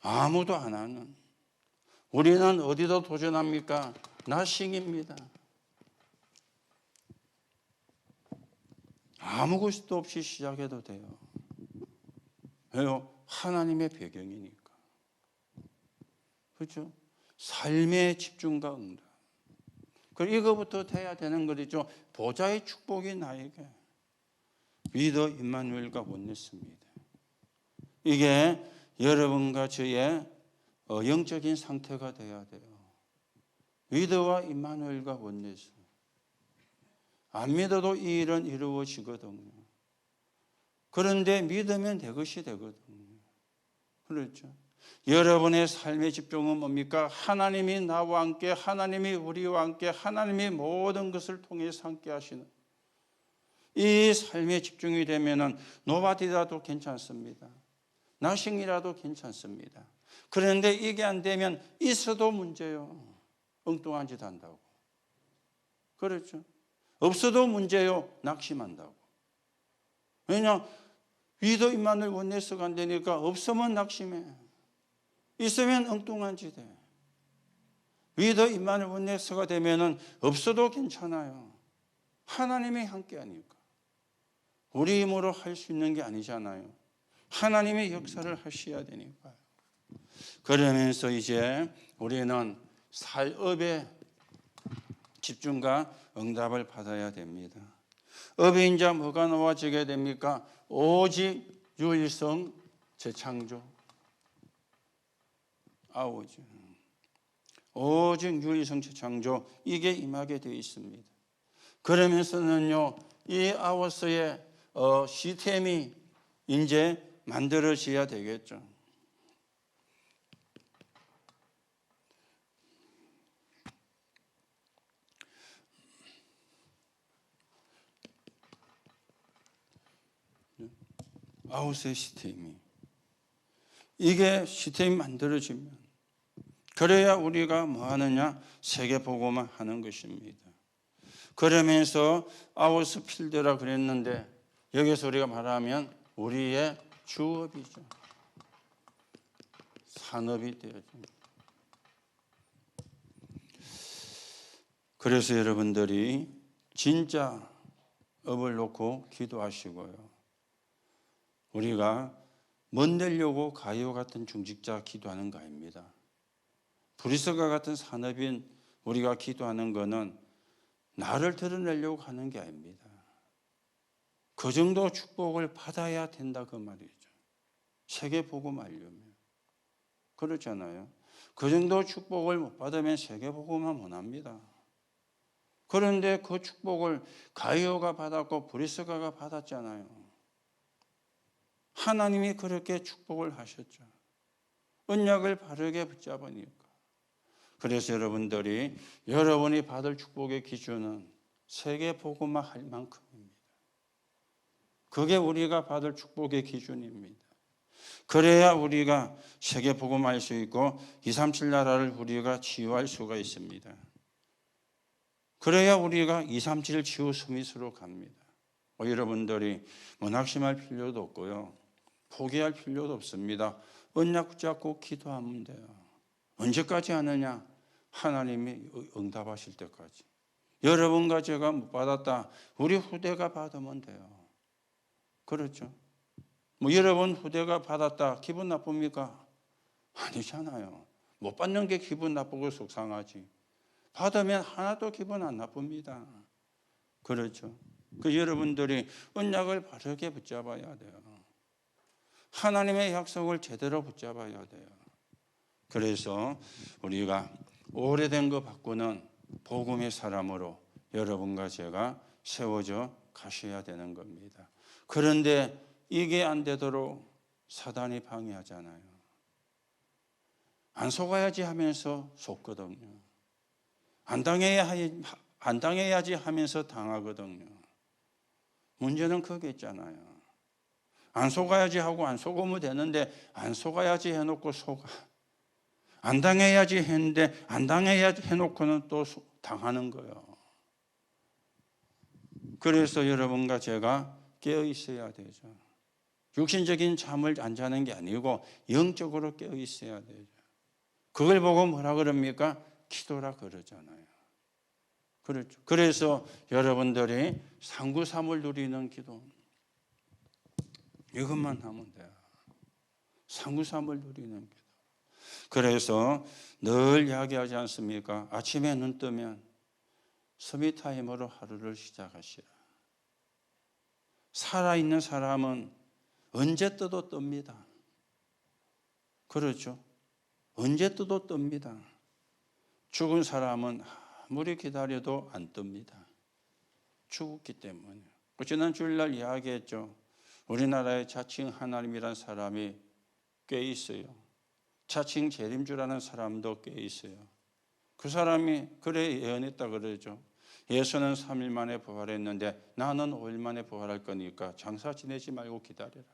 아무도 안 하는. 우리는 어디로 도전합니까? 나싱입니다. 아무 것도 없이 시작해도 돼요. 왜요? 하나님의 배경이니까. 그렇죠? 삶의 집중과 응답. 그리고 이거부터 돼야 되는 거죠. 보좌의 축복이 나에게. 위더 임마누엘과 원냈습니다. 이게 여러분과 저의 영적인 상태가 돼야 돼요. 위드와 임마누엘과 원내스. 안 믿어도 이 일은 이루어지거든요. 그런데 믿으면 되것이 되거든요. 그렇죠? 여러분의 삶의 집중은 뭡니까? 하나님이 나와 함께, 하나님이 우리와 함께, 하나님이 모든 것을 통해서 함께 하시는 이 삶에 집중이 되면은 노바디라도 괜찮습니다. 나싱이라도 괜찮습니다. 그런데 이게 안 되면 있어도 문제요. 엉뚱한 짓 한다고. 그렇죠? 없어도 문제요. 낙심한다고. 왜냐? 위도 임마누엘 원내스가 안 되니까 없으면 낙심해. 있으면 엉뚱한 짓 해. 위도 임마누엘 원내스가 되면은 없어도 괜찮아요. 하나님이 함께 하니까. 우리 힘으로 할 수 있는 게 아니잖아요. 하나님의 역사를 하셔야 되니까요. 그러면서 이제 우리는 사업의 집중과 응답을 받아야 됩니다. 업에 이제 뭐가 나와지게 됩니까? 오직 유일성 재창조. 오직 유일성 재창조. 이게 임하게 되어 있습니다. 그러면서는요, 이 아워스의 시스템이 이제 만들어져야 되겠죠. 아웃의 시스템이. 이게 시스템이 만들어지면 그래야 우리가 뭐 하느냐? 세계 보고만 하는 것입니다. 그러면서 아웃스 필드라 그랬는데 여기서 우리가 말하면 우리의 주업이죠. 산업이 되어집니다. 그래서 여러분들이 진짜 업을 놓고 기도하시고요. 우리가 멋내려고 가요 같은 중직자 기도하는 거 아닙니다. 브리스가 같은 산업인 우리가 기도하는 거는 나를 드러내려고 하는 게 아닙니다. 그 정도 축복을 받아야 된다 그 말이죠. 세계 복음 하려면. 그렇잖아요. 그 정도 축복을 못 받으면 세계 복음만 못 합니다. 그런데 그 축복을 가이오가 받았고 브리스가가 받았잖아요. 하나님이 그렇게 축복을 하셨죠. 언약을 바르게 붙잡으니까. 그래서 여러분이 받을 축복의 기준은 세계 복음만 할 만큼입니다. 그게 우리가 받을 축복의 기준입니다. 그래야 우리가 세계 복음할 수 있고 237 나라를 우리가 치유할 수가 있습니다. 그래야 우리가 237 치유 서밋으로 갑니다. 여러분들이 낙심할 필요도 없고요. 포기할 필요도 없습니다. 언약 붙잡고 기도하면 돼요. 언제까지 하느냐? 하나님이 응답하실 때까지. 여러분과 제가 못 받았다. 우리 후대가 받으면 돼요. 그렇죠? 여러분 후대가 받았다. 기분 나쁩니까? 아니잖아요. 못 받는 게 기분 나쁘고 속상하지. 받으면 하나도 기분 안 나쁩니다. 그렇죠? 여러분들이 언약을 바르게 붙잡아야 돼요. 하나님의 약속을 제대로 붙잡아야 돼요. 그래서 우리가 오래된 거 바꾸는 복음의 사람으로 여러분과 제가 세워져 가셔야 되는 겁니다. 그런데 이게 안 되도록 사단이 방해하잖아요. 안 속아야지 하면서 속거든요. 안 당해야지 하면서 당하거든요. 문제는 그게 있잖아요. 안 속아야지 하고 안 속으면 되는데 안 속아야지 해놓고 속아. 안 당해야지 했는데 안 당해야지 해놓고는 또 당하는 거예요. 그래서 여러분과 제가 깨어 있어야 되죠. 육신적인 잠을 안 자는 게 아니고 영적으로 깨어 있어야 되죠. 그걸 보고 뭐라 그럽니까? 기도라 그러잖아요. 그렇죠. 그래서 여러분들이 상구삼을 누리는 기도 이것만 하면 돼요. 상구삼을 누리는 기도. 그래서 늘 이야기하지 않습니까? 아침에 눈 뜨면 서밋타임으로 하루를 시작하시라. 살아있는 사람은 언제 떠도 뜹니다. 그렇죠. 언제 떠도 뜹니다. 죽은 사람은 아무리 기다려도 안 뜹니다. 죽었기 때문에. 지난 주일날 이야기했죠. 우리나라에 자칭 하나님이란 사람이 꽤 있어요. 자칭 재림주라는 사람도 꽤 있어요. 그 사람이 그래 예언했다 그러죠. 예수는 3일 만에 부활했는데 나는 5일 만에 부활할 거니까 장사 지내지 말고 기다려라.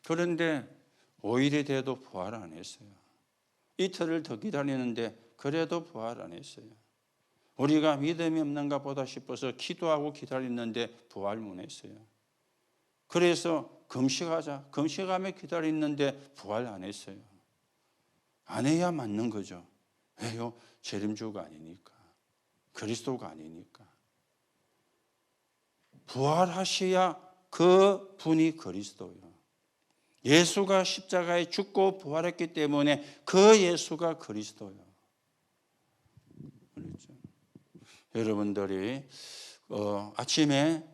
그런데 5일이 돼도 부활 안 했어요. 이틀을 더 기다리는데 그래도 부활 안 했어요. 우리가 믿음이 없는가 보다 싶어서 기도하고 기다리는데 부활 못 했어요. 그래서 금식하자. 금식하며 기다리는데 부활 안 했어요. 안 해야 맞는 거죠. 왜요? 재림주가 아니니까. 그리스도가 아니니까. 부활하셔야 그 분이 그리스도예요. 예수가 십자가에 죽고 부활했기 때문에 그 예수가 그리스도예요. 그렇죠. 여러분들이 아침에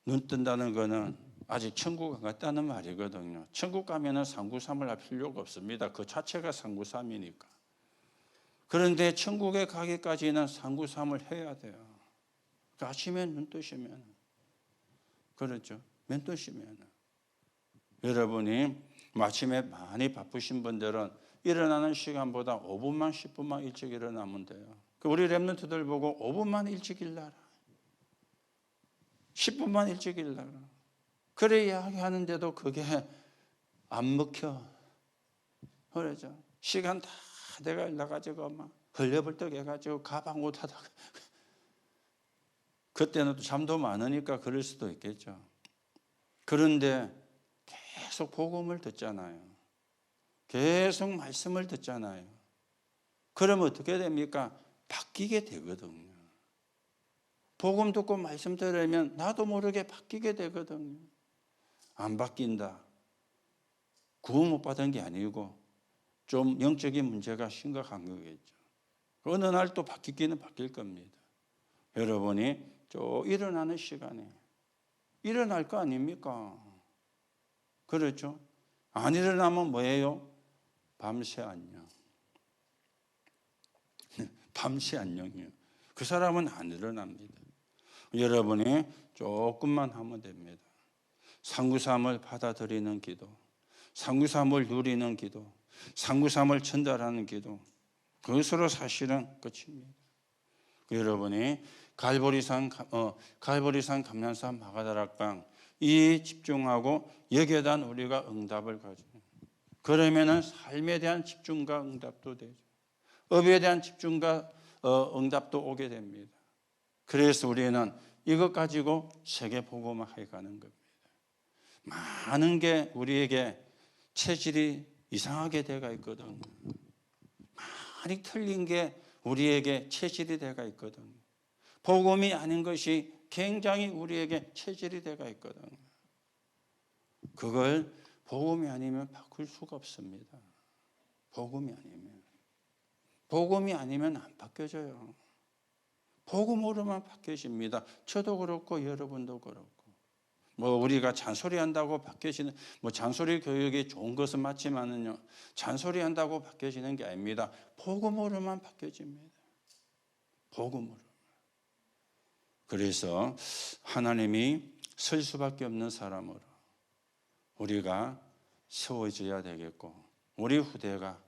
눈 뜬다는 거는 아직 천국 안 갔다는 말이거든요. 천국 가면은 상구삼을 할 필요가 없습니다. 그 자체가 상구삼이니까. 그런데 천국에 가기까지는 상구삼을 해야 돼요. 그 아침에 눈 뜨시면 그렇죠. 눈 뜨시면 여러분이 아침에 많이 바쁘신 분들은 일어나는 시간보다 5분만 10분만 일찍 일어나면 돼요. 우리 랩런트들 보고 5분만 일찍 일어나라. 10분만 일찍 일어나라. 그래 이야기하는데도 그게 안 먹혀. 그러죠. 시간 다 내가 나가지고 막 헐레벌떡 해가지고 가방 못 하다가 그때는 또 잠도 많으니까 그럴 수도 있겠죠. 그런데 계속 복음을 듣잖아요. 계속 말씀을 듣잖아요. 그러면 어떻게 됩니까? 바뀌게 되거든요. 복음 듣고 말씀 들으면 나도 모르게 바뀌게 되거든요. 안 바뀐다. 구원 못 받은 게 아니고 좀 영적인 문제가 심각한 거겠죠. 어느 날 또 바뀌기는 바뀔 겁니다. 여러분이 또 일어나는 시간에 일어날 거 아닙니까? 그렇죠? 안 일어나면 뭐예요? 밤새 안녕. 밤새 안녕이요. 그 사람은 안 일어납니다. 여러분이 조금만 하면 됩니다. 상구삼을 받아들이는 기도, 상구삼을 누리는 기도, 상구삼을 전달하는 기도, 그것으로 사실은 끝입니다. 여러분이 갈보리산 감난산 마가다락방 이 집중하고 여기에 대한 우리가 응답을 가져. 그러면은 삶에 대한 집중과 응답도 되죠. 업에 대한 집중과 응답도 오게 됩니다. 그래서 우리는 이것 가지고 세계 복음화해 가는 겁니다. 많은 게 우리에게 체질이 이상하게 돼가 있거든요. 많이 틀린 게 우리에게 체질이 돼가 있거든요. 복음이 아닌 것이 굉장히 우리에게 체질이 돼가 있거든요. 그걸 복음이 아니면 바꿀 수가 없습니다. 복음이 아니면 안 바뀌어져요. 복음으로만 바뀌어집니다. 저도 그렇고 여러분도 그렇고. 우리가 잔소리한다고 바뀌어지는 잔소리 교육이 좋은 것은 맞지만은요. 잔소리한다고 바뀌어지는 게 아닙니다. 복음으로만 바뀌어집니다. 복음으로. 그래서 하나님이 설 수밖에 없는 사람으로 우리가 세워져야 되겠고 우리 후대가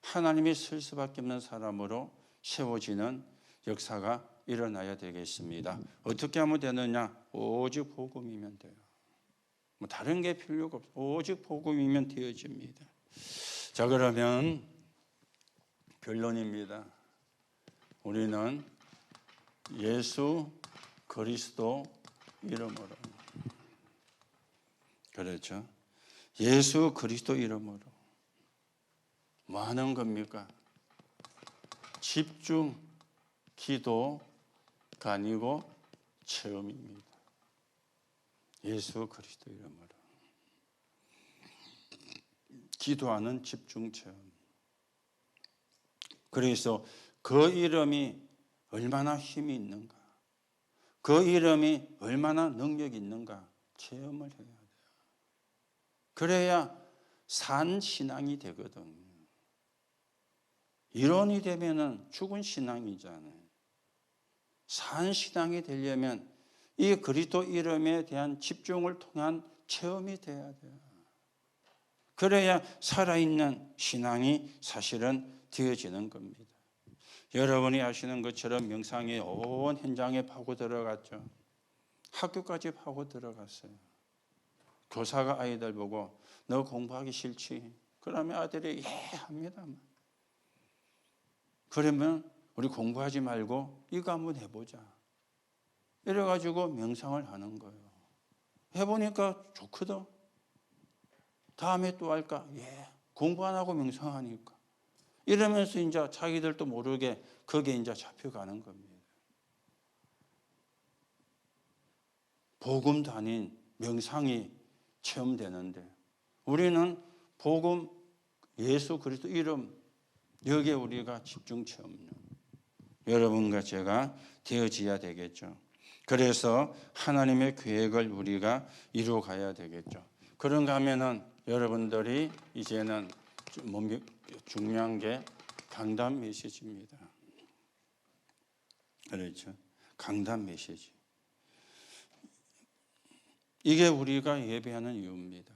하나님이 설 수밖에 없는 사람으로 세워지는 역사가 일어나야 되겠습니다. 어떻게 하면 되느냐? 오직 복음이면 돼요. 다른 게 필요가 없어요. 오직 복음이면 되어집니다. 자, 그러면 결론입니다. 우리는 예수 그리스도 이름으로. 그렇죠. 예수 그리스도 이름으로. 뭐 하는 겁니까? 집중, 기도가 아니고 체험입니다. 예수 그리스도 이름으로. 기도하는 집중 체험. 그래서 그 이름이 얼마나 힘이 있는가, 그 이름이 얼마나 능력이 있는가 체험을 해야 돼요. 그래야 산 신앙이 되거든. 이론이 되면은 죽은 신앙이잖아요. 산 신앙이 되려면 이 그리스도 이름에 대한 집중을 통한 체험이 돼야 돼요. 그래야 살아있는 신앙이 사실은 되어지는 겁니다. 여러분이 아시는 것처럼 명상이 온 현장에 파고 들어갔죠. 학교까지 파고 들어갔어요. 교사가 아이들 보고 너 공부하기 싫지? 그러면 아들이 예 합니다. 그러면 우리 공부하지 말고 이거 한번 해보자. 이래가지고 명상을 하는 거예요. 해보니까 좋거든. 다음에 또 할까? 예. 공부 안 하고 명상하니까. 이러면서 이제 자기들도 모르게 거기에 이제 잡혀가는 겁니다. 복음도 아닌 명상이 체험되는데 우리는 복음 예수 그리스도 이름 여기에 우리가 집중 체험요. 여러분과 제가 되어져야 되겠죠. 그래서 하나님의 계획을 우리가 이루어가야 되겠죠. 그런가 하면은 여러분들이 이제는 중요한 게 강단 메시지입니다. 그렇죠. 강단 메시지. 이게 우리가 예배하는 이유입니다.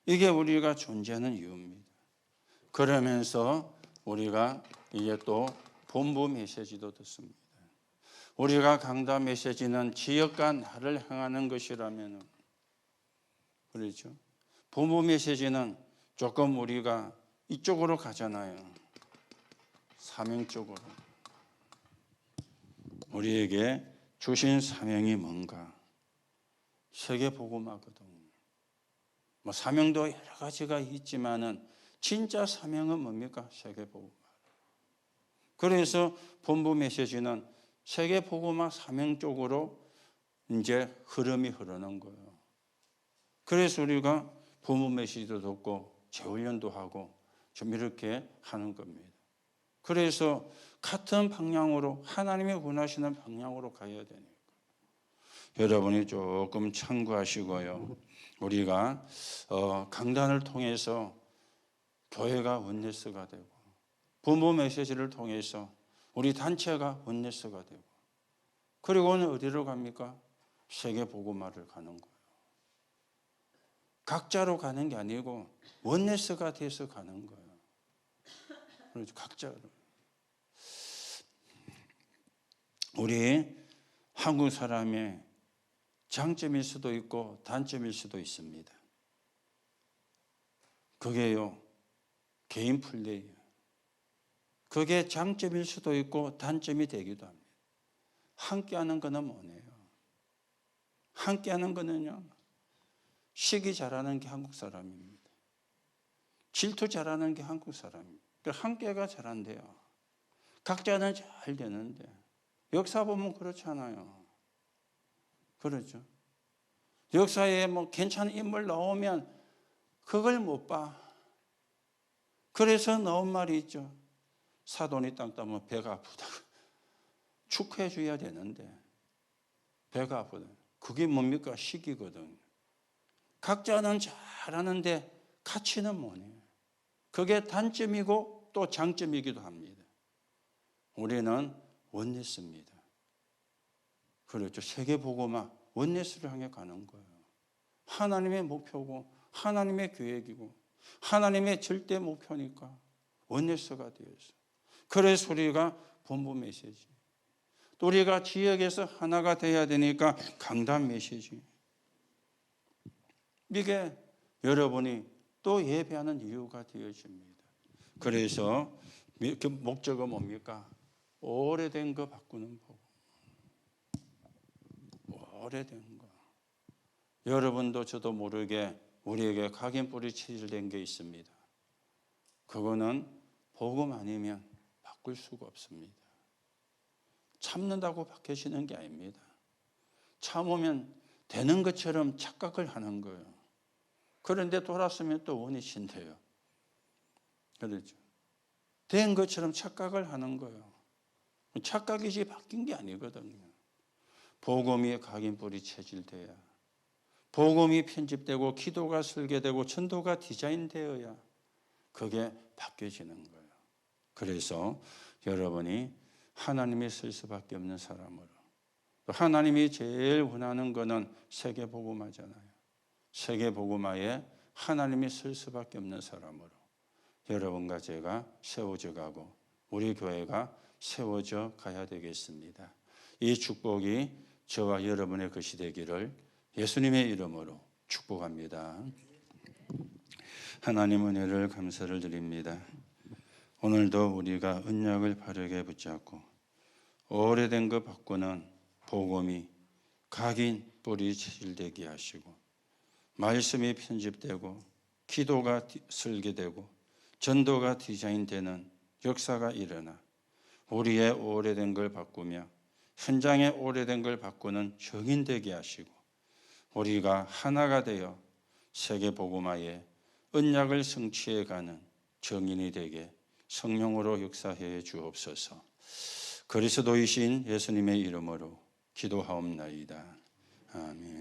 이게 우리가 존재하는 이유입니다. 그러면서 우리가 이제 또 본부 메시지도 듣습니다. 우리가 강단 메시지는 지역과 나를 향하는 것이라면 그렇죠. 본부 메시지는 조금 우리가 이쪽으로 가잖아요. 사명 쪽으로. 우리에게 주신 사명이 뭔가? 세계 복음화거든. 뭐 사명도 여러 가지가 있지만은 진짜 사명은 뭡니까? 세계 복음화. 그래서 본부 메시지는 세계 복음화 사명 쪽으로 이제 흐름이 흐르는 거예요. 그래서 우리가 본부 메시지도 듣고 재훈련도 하고 좀 이렇게 하는 겁니다. 그래서 같은 방향으로 하나님이 원하시는 방향으로 가야 되니까. 여러분이 조금 참고하시고요. 우리가 강단을 통해서 교회가 원네스가 되고 부모 메시지를 통해서 우리 단체가 원네스가 되고 그리고는 어디로 갑니까? 세계 복음화를 가는 거예요. 각자로 가는 게 아니고 원네스가 돼서 가는 거예요. 그렇죠. 각자로. 우리 한국 사람의 장점일 수도 있고 단점일 수도 있습니다. 그게요. 개인 플레이예요. 그게 장점일 수도 있고 단점이 되기도 합니다. 함께하는 거는 뭐네요? 함께하는 거는요. 시기 잘하는 게 한국 사람입니다. 질투 잘하는 게 한국 사람입니다. 함께가 잘한대요. 각자는 잘 되는데 역사 보면 그렇잖아요. 그렇죠. 역사에 뭐 괜찮은 인물 나오면 그걸 못 봐. 그래서 나온 말이 있죠. 사돈이 땅 따면 배가 아프다고. 축하해 줘야 되는데 배가 아프다. 그게 뭡니까? 시기거든. 각자는 잘하는데 가치는 뭐냐? 그게 단점이고 또 장점이기도 합니다. 우리는 원네스입니다. 그렇죠. 세계 복음화 원네스를 향해 가는 거예요. 하나님의 목표고 하나님의 계획이고 하나님의 절대 목표니까 원네스가 되어서 그래서 우리가 본부 메시지 또 우리가 지역에서 하나가 돼야 되니까 강단 메시지 이게 여러분이 또 예배하는 이유가 되어집니다. 그래서 그 목적은 뭡니까? 오래된 거 바꾸는 법. 오래된 거. 여러분도 저도 모르게 우리에게 각인뿌리 체질된 게 있습니다. 그거는 복음 아니면 바꿀 수가 없습니다. 참는다고 바뀌어지는 게 아닙니다. 참으면 되는 것처럼 착각을 하는 거예요. 그런데 돌았으면 또 원이신데요. 그렇죠. 된 것처럼 착각을 하는 거예요. 착각이지 바뀐 게 아니거든요. 복음이 각인뿌리 체질돼야 복음이 편집되고 기도가 설계되고 전도가 디자인되어야 그게 바뀌어지는 거예요. 그래서 여러분이 하나님이 쓸 수밖에 없는 사람으로, 하나님이 제일 원하는 거는 세계복음화잖아요. 세계복음화에 하나님이 쓸 수밖에 없는 사람으로 여러분과 제가 세워져 가고 우리 교회가 세워져 가야 되겠습니다. 이 축복이 저와 여러분의 것이 되기를 예수님의 이름으로 축복합니다. 하나님 은혜를 감사를 드립니다. 오늘도 우리가 언약을 바르게 붙잡고 오래된 것 바꾸는 복음이 각인 뿌리 질되게 하시고 말씀이 편집되고 기도가 설계되고 전도가 디자인되는 역사가 일어나 우리의 오래된 걸 바꾸며 현장에 오래된 걸 바꾸는 정인되게 하시고 우리가 하나가 되어 세계복음화에 언약을 성취해가는 정인이 되게 성령으로 역사해 주옵소서. 그리스도이신 예수님의 이름으로 기도하옵나이다. 아멘.